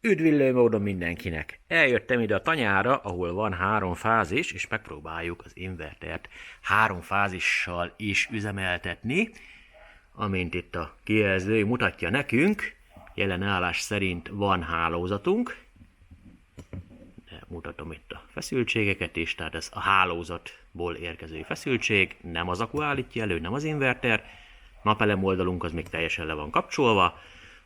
Üdvillő módon mindenkinek! Eljöttem ide a tanyára, ahol van 3 fázis, és megpróbáljuk az invertert 3 fázissal is üzemeltetni. Amint itt a kijelző mutatja nekünk, jelen állás szerint van hálózatunk. De mutatom itt a feszültségeket is, tehát ez a hálózatból érkező feszültség, nem az akku állítja elő, nem az inverter. Napelem oldalunk az még teljesen le van kapcsolva.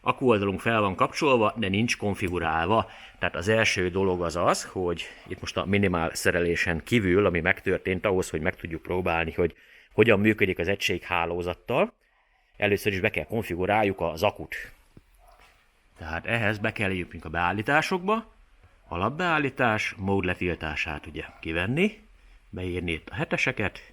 Akku oldalunk fel van kapcsolva, de nincs konfigurálva. Tehát az első dolog az az, hogy itt most a minimál szerelésen kívül, ami megtörtént ahhoz, hogy meg tudjuk próbálni, hogy hogyan működik az egység hálózattal, először is be kell konfiguráljuk az akut. Tehát ehhez be kell lépnünk a beállításokba, alapbeállítás, mód letiltását ugye kivenni, beírni itt a heteseket,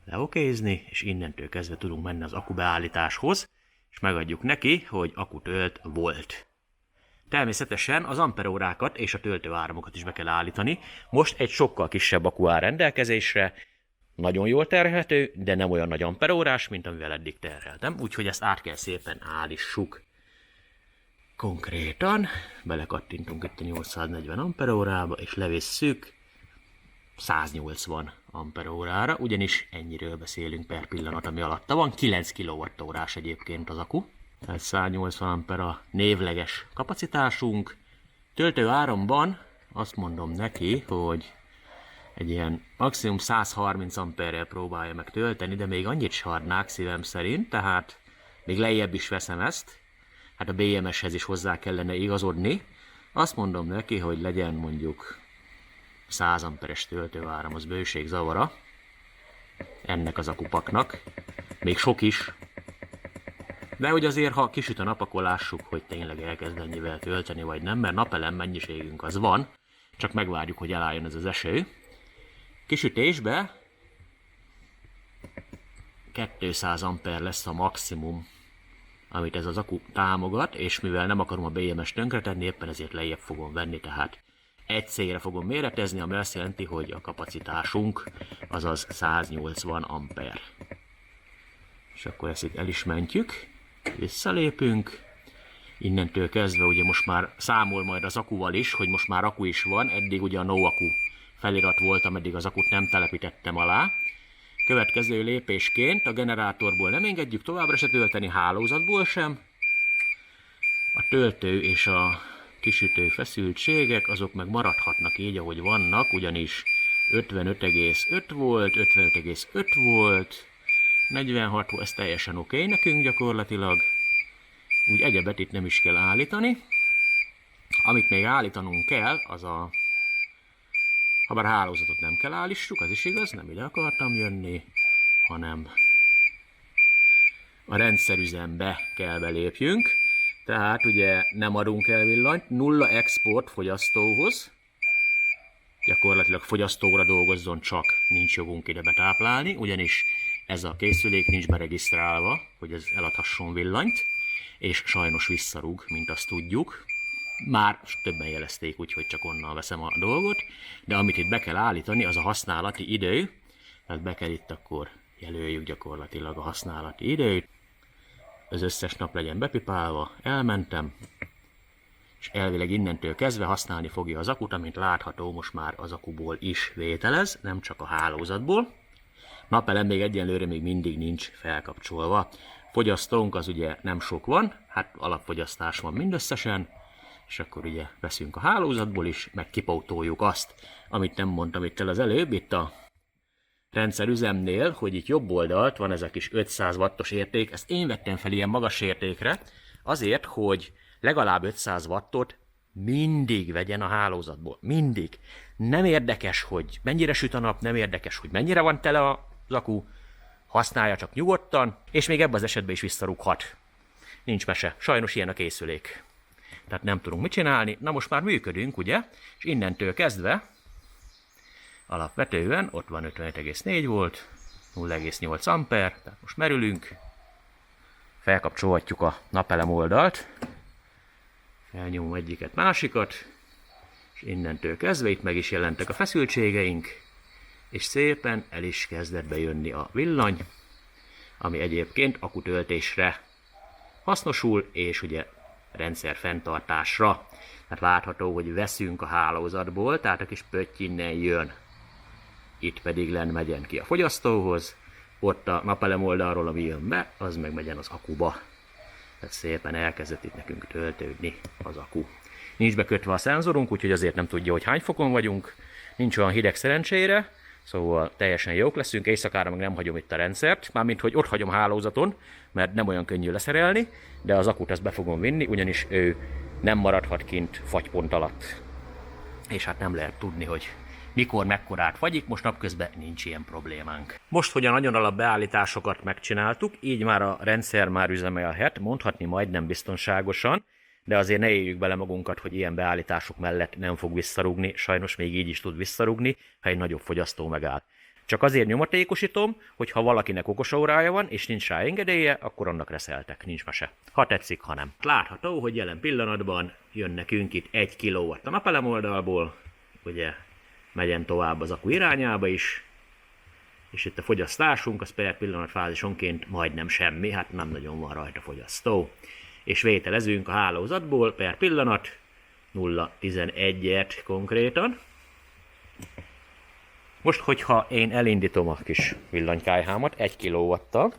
leokézni, és innentől kezdve tudunk menni az akku beállításhoz, és megadjuk neki, hogy akku tölt volt. Természetesen az amperórákat és a töltőáramokat is be kell állítani. Most egy sokkal kisebb akku áll rendelkezésre, nagyon jól terhelhető, de nem olyan nagy amperórás, mint amivel eddig terheltem, úgyhogy ezt át kell szépen állítsuk. Konkrétan belekattintunk itt a 840 amperórába, és levisszük 180 amperórára, ugyanis ennyiről beszélünk per pillanat, ami alatta van. 9 kWh egyébként az akku. Tehát 180 ampere a névleges kapacitásunk. Töltő áramban azt mondom neki, hogy egy ilyen maximum 130 amperrel próbálja meg tölteni, de még annyit se adnák szívem szerint, tehát még lejjebb is veszem ezt. Hát a BMS-hez is hozzá kellene igazodni. Azt mondom neki, hogy legyen mondjuk 100 amperes töltőáram, az bőség zavara ennek az akupaknak. Még sok is. De hogy azért, ha kisüt a nap, akkor lássuk, hogy tényleg elkezd ennyivel tölteni, vagy nem, mert napelem mennyiségünk az van, csak megvárjuk, hogy elálljon ez az eső. Kisütésbe 200 amper lesz a maximum, amit ez az akku támogat, és mivel nem akarom a BMS-t tönkretenni, éppen ezért lejjebb fogom venni, tehát egy célra fogom méretezni, ami azt jelenti, hogy a kapacitásunk azaz 180 amper. És akkor ezt itt el is mentjük, visszalépünk. Innentől kezdve ugye most már számol majd az akuval is, hogy most már akku is van, eddig ugye a no akku felirat volt, ameddig az akut nem telepítettem alá. Következő lépésként a generátorból nem engedjük továbbra se tölteni, hálózatból sem. A töltő és a kisütő feszültségek, azok meg maradhatnak így, ahogy vannak, ugyanis 55,5 volt, 55,5 volt, 46 volt, ez teljesen oké nekünk gyakorlatilag. Úgy egyebet itt nem is kell állítani. Amit még állítanunk kell, az a... Habár hálózatot nem kell állítsuk, az is igaz, nem ide akartam jönni, hanem a rendszerüzembe kell belépjünk. Tehát ugye nem adunk el villanyt, nulla export fogyasztóhoz. Gyakorlatilag fogyasztóra dolgozzon, csak nincs jogunk ide betáplálni, ugyanis ez a készülék nincs beregisztrálva, hogy ez eladhasson villanyt, és sajnos visszarúg, mint azt tudjuk. Már többen jelezték, úgyhogy csak onnan veszem a dolgot, de amit itt be kell állítani, az a használati idő. Tehát be kell itt akkor jelöljük gyakorlatilag a használati időt. Az összes nap legyen bepipálva, elmentem, és elvileg innentől kezdve használni fogja az akut, amint látható, most már az akuból is vételez, nem csak a hálózatból. Napelem még egyenlőre még mindig nincs felkapcsolva. Fogyasztónk az ugye nem sok van, hát alapfogyasztás van mindösszesen, és akkor ugye veszünk a hálózatból is, meg kipótoljuk azt, amit nem mondtam itt el az előbb, itt a rendszerüzemnél, hogy itt jobb oldalt van ez a kis 500 wattos érték, ezt én vettem fel ilyen magas értékre, azért, hogy legalább 500 wattot mindig vegyen a hálózatból. Mindig. Nem érdekes, hogy mennyire süt a nap, nem érdekes, hogy mennyire van tele az akku, használja csak nyugodtan, és még ebben az esetben is visszarúghat. Nincs mese. Sajnos ilyen a készülék. Tehát nem tudunk mit csinálni. Na most már működünk, ugye? És innentől kezdve alapvetően ott van 55,4 volt, 0,8 amper, tehát most merülünk, felkapcsolhatjuk a napelem oldalt, felnyomom egyiket, másikat, és innentől kezdve itt meg is jelentek a feszültségeink, és szépen el is kezdett bejönni a villany, ami egyébként akkutöltésre hasznosul, és ugye rendszer fenntartásra. Tehát látható, hogy veszünk a hálózatból, tehát a kis pötty innen jön. Itt pedig len megyen ki a fogyasztóhoz, ott a napelem oldalról, ami jön be, az meg megyen az akuba. Tehát szépen elkezdett itt nekünk töltődni az akku. Nincs bekötve a szenzorunk, úgyhogy azért nem tudja, hogy hány fokon vagyunk. Nincs olyan hideg szerencsére, szóval teljesen jók leszünk. Éjszakára meg nem hagyom itt a rendszert, mármint hogy ott hagyom hálózaton, mert nem olyan könnyű leszerelni, de az akut azt be fogom vinni, ugyanis ő nem maradhat kint fagypont alatt. És hát nem lehet tudni, hogy mikor, mekkorát fagyik, most napközben nincs ilyen problémánk. Most, hogy a nagyon alap beállításokat megcsináltuk, így már a rendszer már üzemelhet, mondhatni majdnem biztonságosan, de azért ne éljük bele magunkat, hogy ilyen beállítások mellett nem fog visszarúgni, sajnos még így is tud visszarúgni, ha egy nagyobb fogyasztó megáll. Csak azért nyomatékosítom, hogy ha valakinek okos órája van, és nincs rá engedélye, akkor annak reszeltek, nincs mese. Ha tetszik, ha nem. Látható, hogy jelen pillanatban jön nekünk itt 1 kW a napelem oldalból, ugye megyen tovább az akku irányába is, és itt a fogyasztásunk az per pillanat fázisonként majdnem semmi, hát nem nagyon van rajta fogyasztó. És vételezünk a hálózatból per pillanat 0,11-et konkrétan. Most, hogyha én elindítom a kis villanykályhámat 1 kW-tal,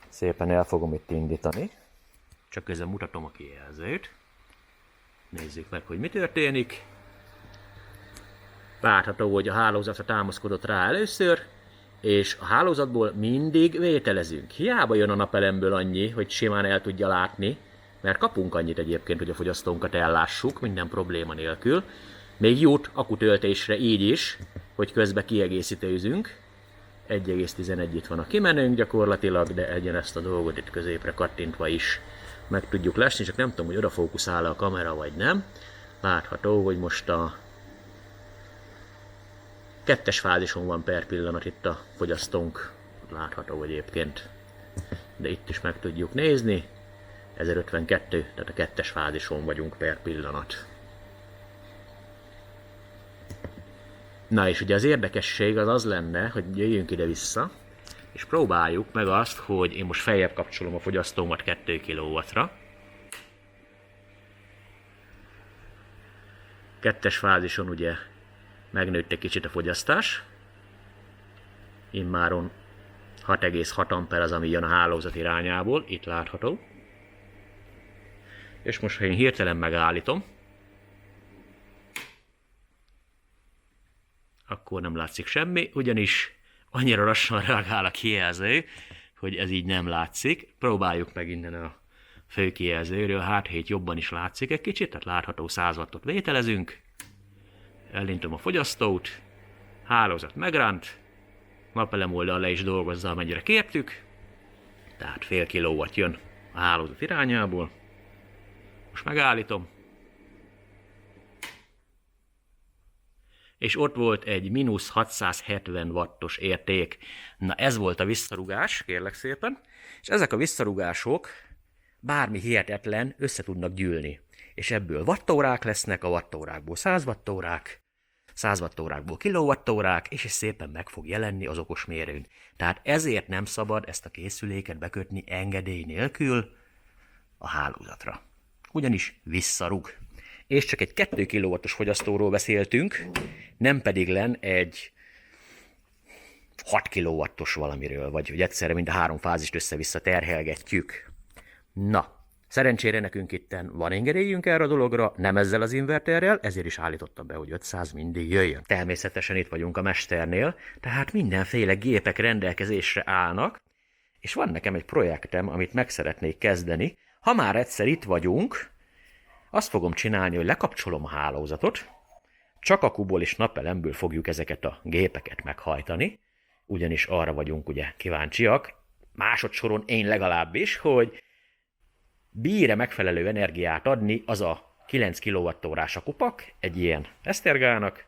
szépen el fogom itt indítani, csak közben mutatom a kijelzőt. Nézzük meg, hogy mi történik. Látható, hogy a hálózatra támaszkodott rá először, és a hálózatból mindig vételezünk. Hiába jön a napelemből annyi, hogy simán el tudja látni, mert kapunk annyit egyébként, hogy a fogyasztónkat ellássuk, minden probléma nélkül. Még jut akutöltésre így is, hogy közben kiegészítőzünk. 1,11 itt van a kimenőnk gyakorlatilag, de egyen ezt a dolgot itt középre kattintva is meg tudjuk lesni, csak nem tudom, hogy odafókuszál a kamera vagy nem. Látható, hogy most a 2-es fázison van per pillanat itt a fogyasztónk, látható egyébként, de itt is meg tudjuk nézni, 1052, tehát a 2-es fázison vagyunk per pillanat. Na és ugye az érdekesség az az lenne, hogy jöjjünk ide-vissza, és próbáljuk meg azt, hogy én most feljebb kapcsolom a fogyasztómat 2 kW-ra. 2-es fázison ugye megnőtt egy kicsit a fogyasztás. Immáron 6,6 A az, ami jön a hálózat irányából, itt látható. És most, ha én hirtelen megállítom, akkor nem látszik semmi, ugyanis annyira lassan reagál a kijelző, hogy ez így nem látszik. Próbáljuk meg innen a fő kijelzőről, hát hét jobban is látszik egy kicsit, tehát látható 100 wattot vételezünk. Elindítom a fogyasztót, hálózat megránt, napelem oldal le is dolgozza, amennyire kértük, tehát fél kilowatt jön a hálózat irányából. Most megállítom, és ott volt egy mínusz 670 wattos érték. Na ez volt a visszarugás, kérlek szépen, és ezek a visszarugások bármi hihetetlen össze tudnak gyűlni. És ebből wattórák lesznek, a wattórákból 100 wattórák, 100 wattórákból kilowattórák, és ez szépen meg fog jelenni az okosmérőn. Tehát ezért nem szabad ezt a készüléket bekötni engedély nélkül a hálózatra. Ugyanis visszarug. És csak egy 2 kW-os fogyasztóról beszéltünk, nem pedig len egy 6 kW-os valamiről, vagy hogy egyszerre mind a 3 fázist össze-vissza terhelgetjük. Na, szerencsére nekünk itten van engedélyünk erre a dologra, nem ezzel az inverterrel, ezért is állítottam be, hogy 500 mindig jöjjön. Természetesen itt vagyunk a mesternél, tehát mindenféle gépek rendelkezésre állnak, és van nekem egy projektem, amit meg szeretnék kezdeni. Ha már egyszer itt vagyunk, azt fogom csinálni, hogy lekapcsolom a hálózatot, csak akuból és napelemből fogjuk ezeket a gépeket meghajtani, ugyanis arra vagyunk ugye kíváncsiak, másodsoron én legalábbis, hogy bír-e megfelelő energiát adni az a 9 kWh-s akupak egy ilyen esztergának.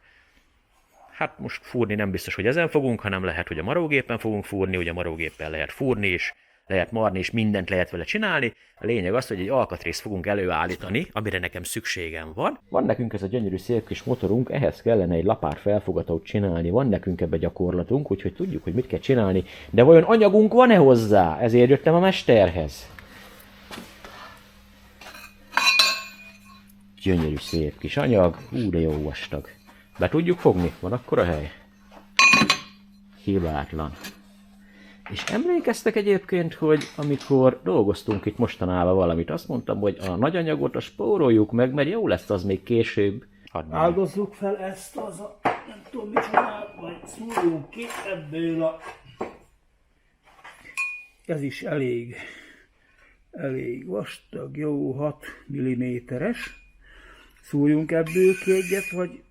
Hát most fúrni nem biztos, hogy ezen fogunk, hanem lehet, hogy a marógépen fogunk fúrni, ugye a marógéppel lehet fúrni is, lehet marni, és mindent lehet vele csinálni. A lényeg az, hogy egy alkatrészt fogunk előállítani, amire nekem szükségem van. Van nekünk ez a gyönyörű szép kis motorunk, ehhez kellene egy lapár felfogatót csinálni, van nekünk ebbe gyakorlatunk, úgyhogy tudjuk, hogy mit kell csinálni, de vajon anyagunk van-e hozzá? Ezért jöttem a mesterhez. Gyönyörű szép kis anyag, de jó vastag. Be tudjuk fogni? Van akkor a hely? Hibátlan. És emlékeztek egyébként, hogy amikor dolgoztunk itt mostanában valamit, azt mondtam, hogy a nagy anyagot spóroljuk meg, mert jó lesz az még később. Áldozzuk fel ezt az a, nem tudom mit csinál, vagy szúrjunk ki ebből a... Ez is elég vastag, jó 6 mm-es. Szúrjunk ebből ki egyet, vagy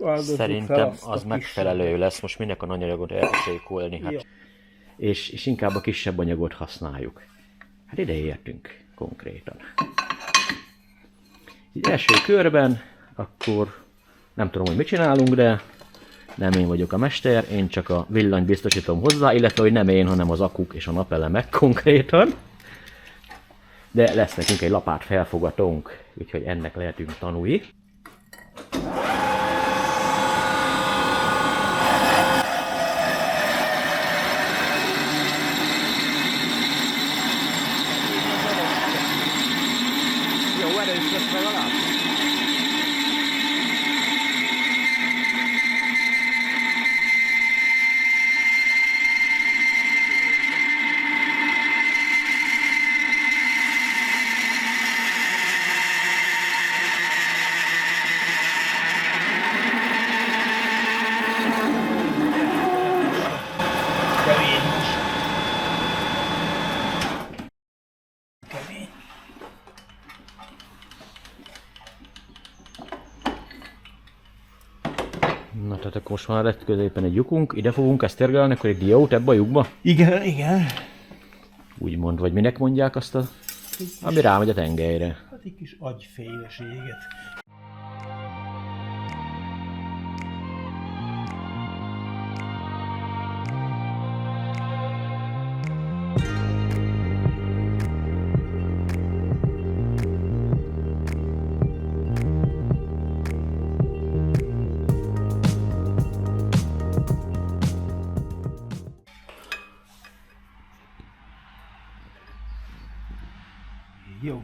áldozzuk Szerintem fel azt az a megfelelő kisebbet. lesz, most minek a nagy anyagot elcsékolni, hát. Ja. És inkább a kisebb anyagot használjuk. Hát ide értünk konkrétan. Így első körben, akkor nem tudom, hogy mit csinálunk, de nem én vagyok a mester, én csak a villanyt biztosítom hozzá, illetve hogy nem én, hanem az akuk és a napelemek konkrétan. De lesz nekünk egy lapát felfogatónk, úgyhogy ennek lehetünk tanulni. Jó, erős lesz legalább. Na tehát akkor most már lett középen egy lyukunk, ide fogunk esztergálni, akkor egy diót ebbe a lyukba? Igen, igen. Úgymond, vagy minek mondják azt a... ami rámegy a tengelyre. Hát egy kis agyféleséget. Jó.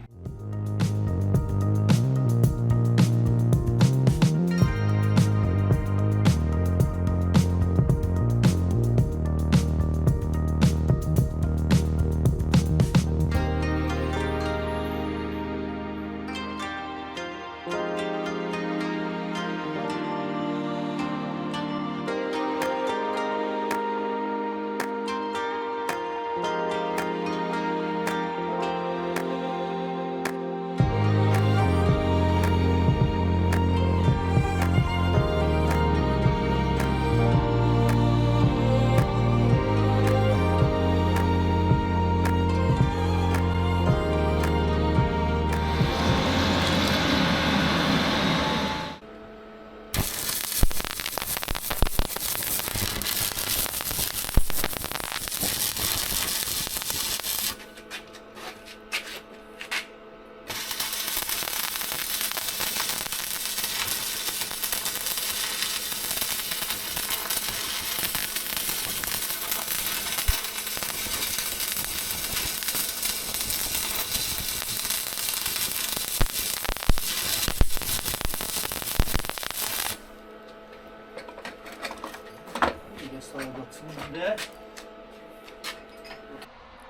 De...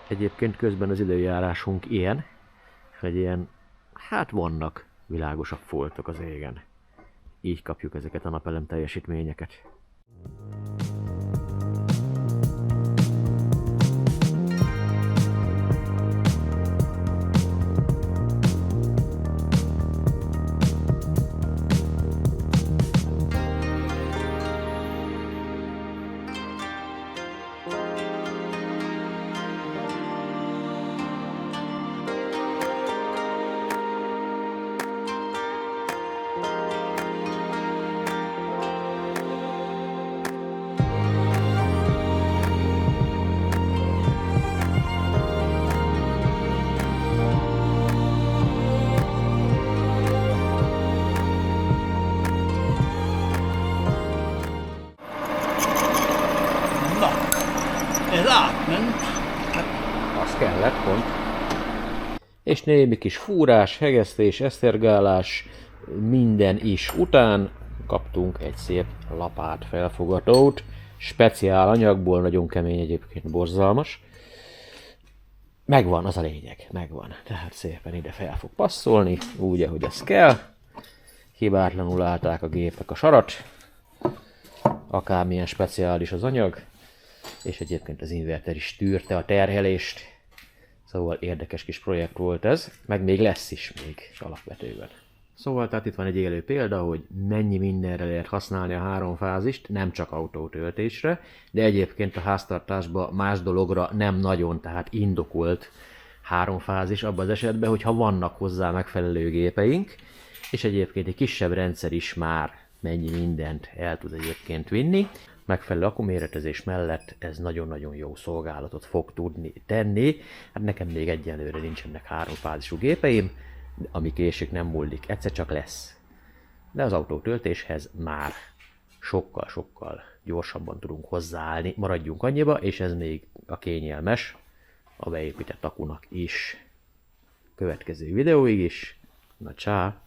Egyébként közben az időjárásunk ilyen, hogy ilyen, hát vannak világosabb foltok az égen. Így kapjuk ezeket a napelem teljesítményeket. Ez átment. Az kellett pont. És némi kis fúrás, hegesztés, esztergálás, minden is után kaptunk egy szép lapát felfogatót, speciál anyagból, nagyon kemény egyébként, borzalmas. Megvan, az a lényeg, megvan. Tehát szépen ide fel fog passzolni, úgy, ahogy ez kell. Hibátlanul állták a gépek a sarat, akármilyen speciális az anyag, és egyébként az inverter is tűrte a terhelést. Szóval érdekes kis projekt volt ez, meg még lesz is még alapvetően. Szóval tehát itt van egy élő példa, hogy mennyi mindenre lehet használni a háromfázist, nem csak autótöltésre, de egyébként a háztartásban más dologra nem nagyon, tehát indokolt háromfázis abban az esetben, hogyha vannak hozzá megfelelő gépeink, és egyébként egy kisebb rendszer is már mennyi mindent el tud egyébként vinni. Megfelelő akkuméretezés mellett ez nagyon-nagyon jó szolgálatot fog tudni tenni. Hát nekem még egyelőre nincsenek háromfázisú gépeim, ami késik nem múlik, egyszer csak lesz. De az autótöltéshez már sokkal-sokkal gyorsabban tudunk hozzáállni, maradjunk annyiba, és ez még a kényelmes a beépített akunak is. Következő videóig is, na csá!